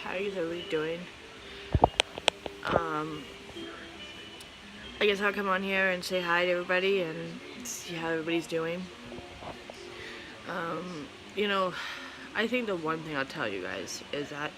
How is everybody doing? Um, I guess I'll come on here and say hi to everybody and see how everybody's doing. You know, I think the one thing I'll tell you guys is that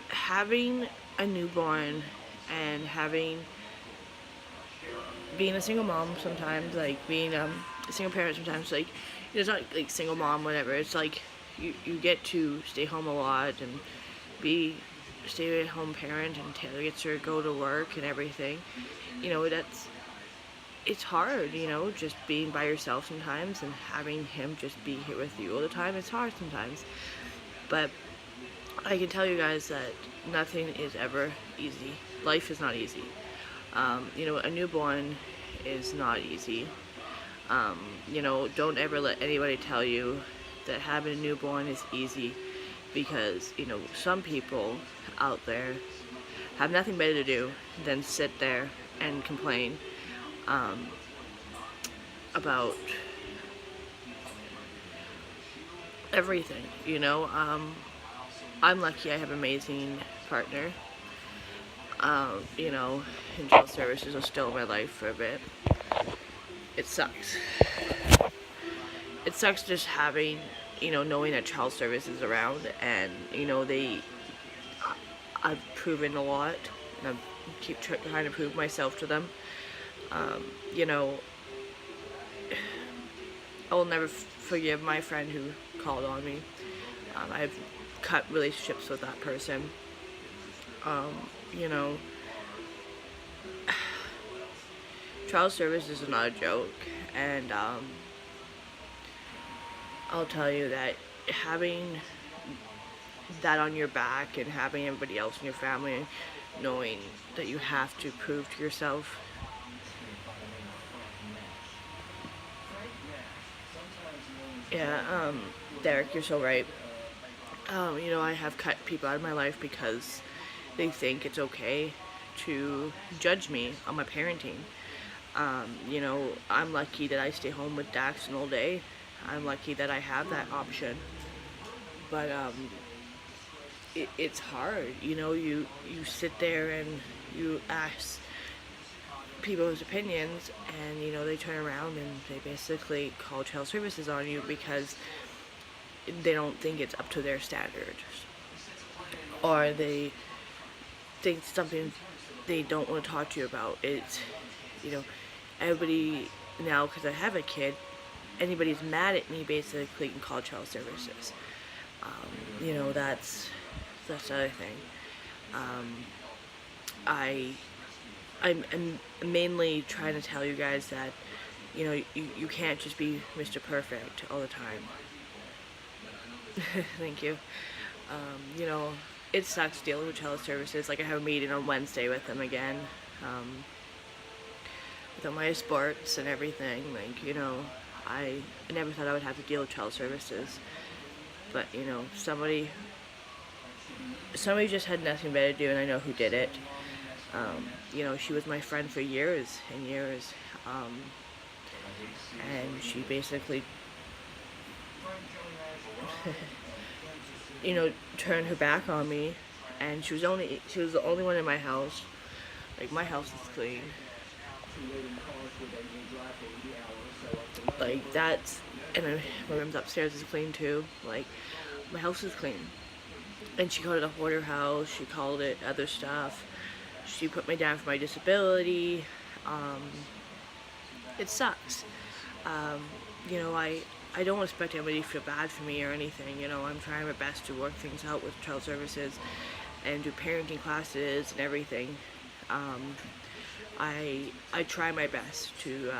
having a newborn and being a single mom sometimes, like being a single parent sometimes, like it's not like single mom, whatever. It's like you get to stay home a lot and be stay at home parent, and Taylor gets to go to work and everything. It's hard, just being by yourself sometimes and having him just be here with you all the time. It's hard sometimes. But I can tell you guys that nothing is ever easy. Life is not easy. A newborn is not easy. Don't ever let anybody tell you that having a newborn is easy, because, some people out there have nothing better to do than sit there and complain about everything. I'm lucky I have an amazing partner. And child services are still in my life for a bit. It sucks. It sucks just having, knowing that child service is around, and, I've proven a lot, and I keep trying to prove myself to them. You know, I will never forgive my friend who called on me. I've cut relationships with that person. You know, child service is not a joke, and I'll tell you that having that on your back and having everybody else in your family knowing that you have to prove to yourself. Yeah, Derek, you're so right. I have cut people out of my life because they think it's okay to judge me on my parenting. I'm lucky that I stay home with Daxon all day. I'm lucky that I have that option. But it's hard. You sit there and you ask people's opinions, and they turn around and they basically call child services on you because they don't think it's up to their standards, or they think something they don't want to talk to you about. It's everybody now, because I have a kid, anybody's mad at me basically can call child services. That's the other thing. I'm mainly trying to tell you guys that you can't just be Mr. Perfect all the time. Thank you. It sucks dealing with child services. Like, I have a meeting on Wednesday with them again, with all my sports and everything. I never thought I would have to deal with child services, but somebody just had nothing better to do, and I know who did it. She was my friend for years and years, and she basically turned her back on me, and she was the only one in my house. Like, my house is clean. Like, and my room's upstairs is clean too. Like, my house is clean. And she called it a hoarder house. She called it other stuff. She put me down for my disability. It sucks. I don't expect anybody to feel bad for me or anything. I'm trying my best to work things out with child services and do parenting classes and everything. I try my best to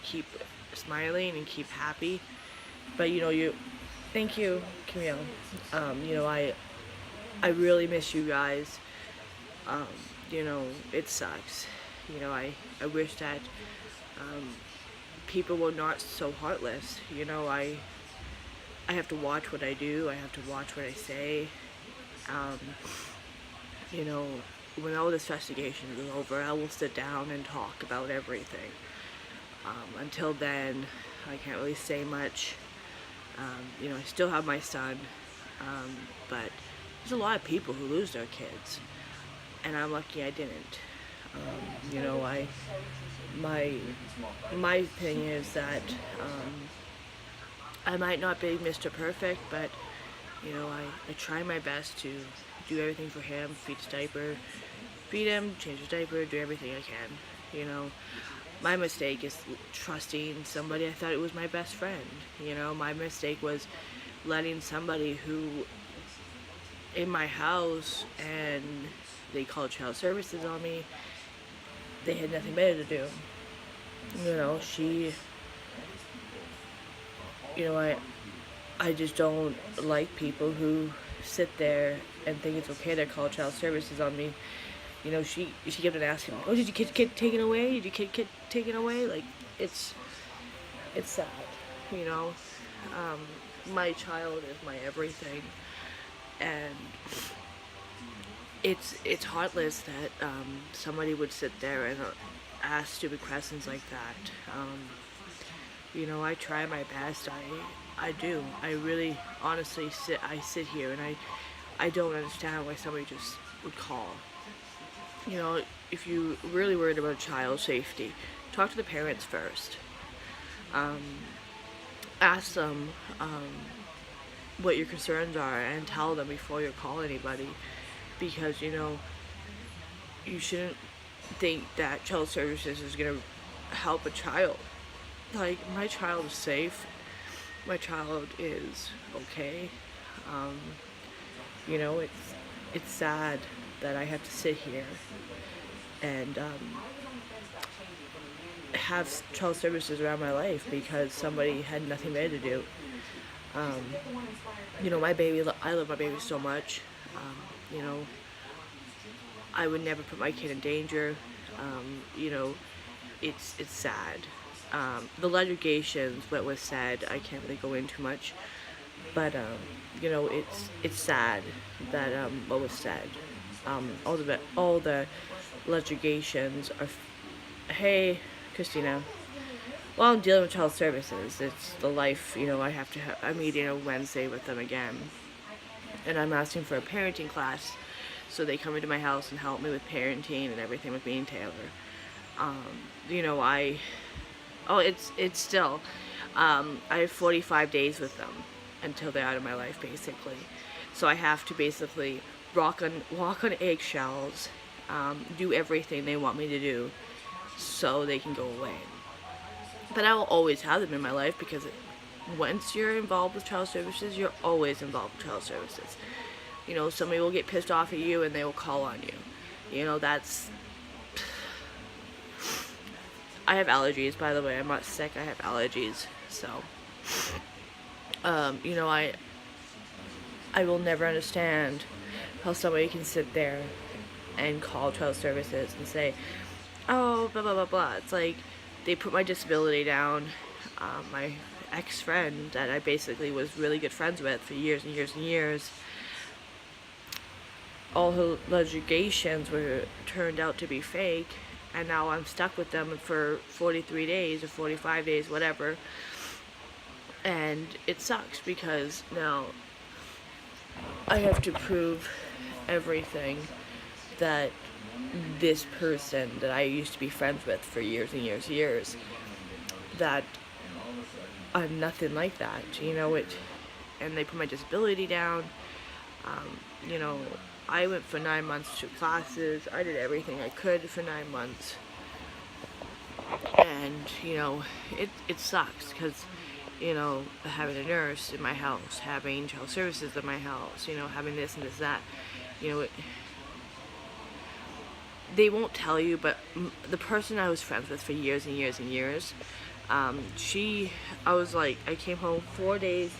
keep smiling and keep happy. But thank you, Camille. I really miss you guys. It sucks. I wish that people were not so heartless. I have to watch what I do. I have to watch what I say. When all this investigation is over, I will sit down and talk about everything. Until then, I can't really say much. I still have my son, but there's a lot of people who lose their kids, and I'm lucky I didn't. You know, my thing is that I might not be Mr. Perfect, but you know, I try my best to do everything for him, feed him, change his diaper, do everything I can. You know, my mistake is trusting somebody I thought it was my best friend. You know, my mistake was letting somebody who in my house, and they called child services on me. They had nothing better to do. You know, I just don't like people who sit there and think it's okay to call child services on me. You know, she kept on asking me, "Oh, did your kid taken away? Did your kid taken away?" Like, it's sad. You know, my child is my everything, and it's heartless that somebody would sit there and ask stupid questions like that. You know, I try my best. I do. I really, honestly sit here and I don't understand why somebody just would call. You know, if you really worried about child safety, talk to the parents first. Ask them what your concerns are and tell them before you call anybody, because you know, you shouldn't think that child services is going to help a child. Like, my child is safe. My child is okay. You know, it's sad that I have to sit here and have child services around my life because somebody had nothing better to do. You know, I love my baby so much. You know, I would never put my kid in danger. You know, it's sad. The allegations, what was said, I can't really go into much, but you know, it's sad that what was said. All the allegations are. Hey, Christina. Well, I'm dealing with child services. It's the life. You know, I have to have a meeting on Wednesday with them again, and I'm asking for a parenting class, so they come into my house and help me with parenting and everything with me and Taylor. You know, it's still, I have 45 days with them until they're out of my life, basically. So I have to basically walk on eggshells, do everything they want me to do so they can go away. But I will always have them in my life because once you're involved with child services, you're always involved with child services. You know, somebody will get pissed off at you and they will call on you. You know, I have allergies, by the way. I'm not sick. I have allergies. So, you know, I will never understand how somebody can sit there and call child services and say, oh, blah, blah, blah, blah. It's like they put my disability down. My ex-friend that I basically was really good friends with for years and years and years, all her allegations were turned out to be fake. And now I'm stuck with them for 43 days or 45 days, whatever. And it sucks because now I have to prove everything that this person that I used to be friends with for years and years and years, that I'm nothing like that, you know. And they put my disability down. You know, I went for 9 months to classes. I did everything I could for 9 months. And, you know, it sucks because, you know, having a nurse in my house, having child services in my house, you know, having this and this, that, you know, they won't tell you, but the person I was friends with for years and years and years, I came home 4 days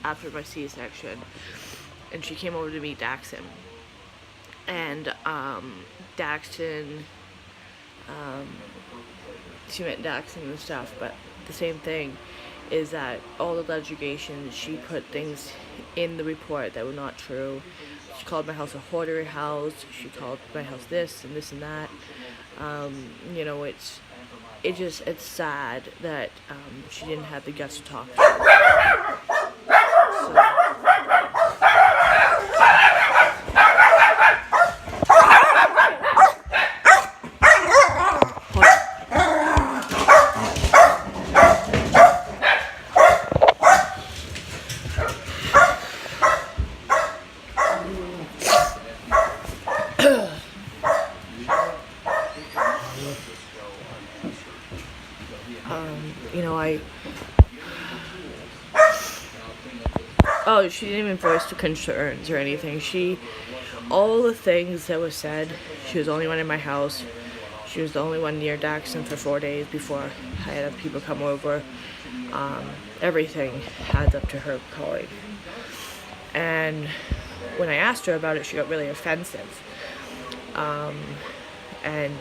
after my C-section, and she came over to meet Daxton. And Daxton, she met Daxton and stuff, but the same thing is that all the allegations, she put things in the report that were not true. She called my house a hoarder house. She called my house this and this and that. You know, it's sad that she didn't have the guts to talk to her. So, Oh, she didn't even voice the concerns or anything. All the things that was said, she was the only one in my house. She was the only one near Daxton for 4 days before I had other people come over. Everything adds up to her calling. And when I asked her about it, she got really offensive. And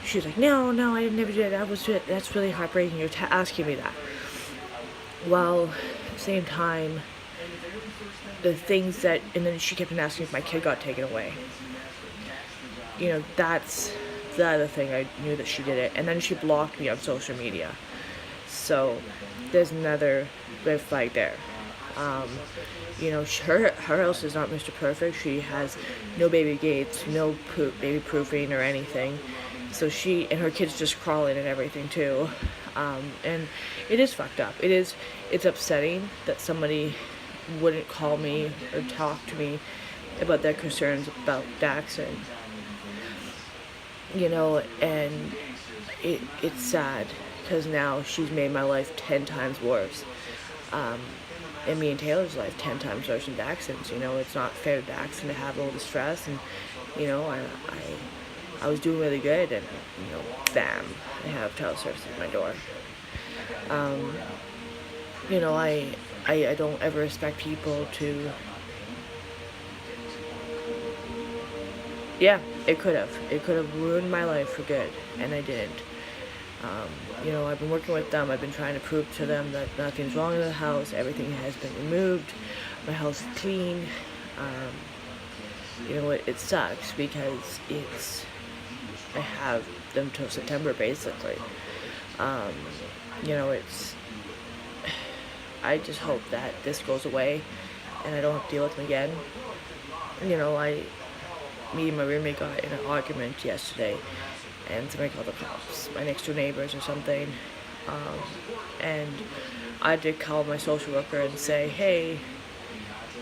she was like, no, I didn't never do that. That's really heartbreaking. You're asking me that. Well, at the same time, the things that, and then she kept on asking if my kid got taken away. You know, that's the other thing. I knew that she did it. And then she blocked me on social media. So there's another red flag there. You know, her house is not Mr. Perfect. She has no baby gates, no baby proofing or anything. So and her kids just crawling and everything too. And it is fucked up. It's upsetting that somebody wouldn't call me or talk to me about their concerns about Daxton. You know, and it's sad because now she's made my life 10 times worse. And me and Taylor's life 10 times worse than Daxton's. You know, it's not fair to Daxton to have all the stress, and you know, I was doing really good, and you know, bam, I have child services at my door. You know, I don't ever expect people to. Yeah, it could have ruined my life for good, and I didn't. You know, I've been working with them. I've been trying to prove to them that nothing's wrong in the house. Everything has been removed. My house is clean. You know, it sucks because I have them till September basically. You know, I just hope that this goes away and I don't have to deal with them again. You know, me and my roommate got in an argument yesterday, and somebody called the cops, my next door neighbors or something, and I did call my social worker and say, hey,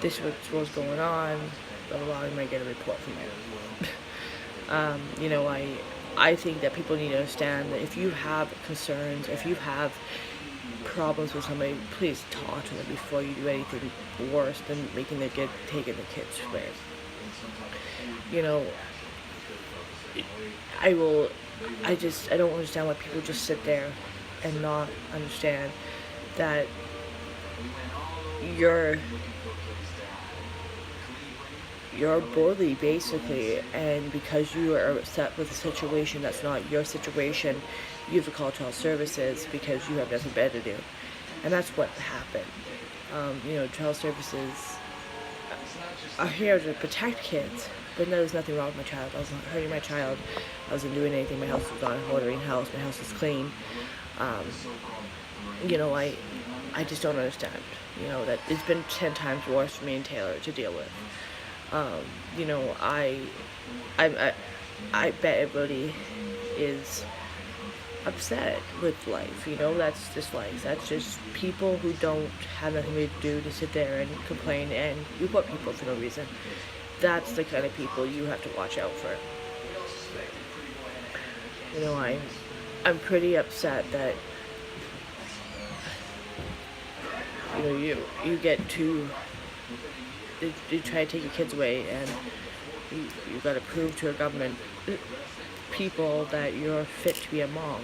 this is what's going on, blah blah blah, I might get a report from it. You know, I think that people need to understand that if you have concerns, if you have problems with somebody, please talk to them before you do anything worse than taking the kids away. You know, I don't understand why people just sit there and not understand that you're bully basically, and because you are upset with a situation that's not your situation, you have to call child services because you have nothing better to do. And that's what happened. You know, child services are here to protect kids, but there was nothing wrong with my child. I wasn't hurting my child. I wasn't doing anything. My house was not a hoarding house. My house was clean. You know, I just don't understand. You know, that it's been 10 times worse for me and Taylor to deal with. You know, I bet everybody is upset with life. You know, that's just life. That's just people who don't have nothing to do to sit there and complain and report people for no reason. That's the kind of people you have to watch out for. You know, I'm pretty upset that, you know, you get to, you try to take your kids away, and you got to prove to a government people that you're fit to be a mom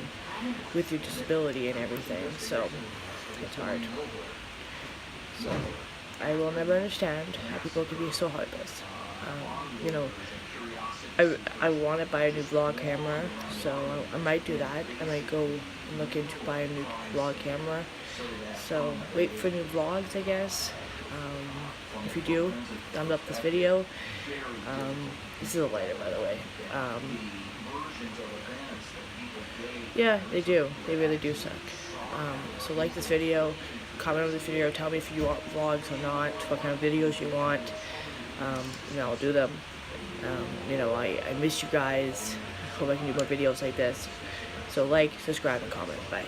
with your disability and everything. So it's hard. So I will never understand how people can be so heartless. You know, I want to buy a new vlog camera, so I might do that. I might go and look into buying a new vlog camera. So wait for new vlogs, I guess. If you do, thumbs up this video. This is a lighter, by the way. Yeah, they do. They really do suck. So like this video, comment on this video, tell me if you want vlogs or not, what kind of videos you want. You know, I'll do them. You know, I miss you guys. Hope I can do more videos like this. So like, subscribe, and comment. Bye.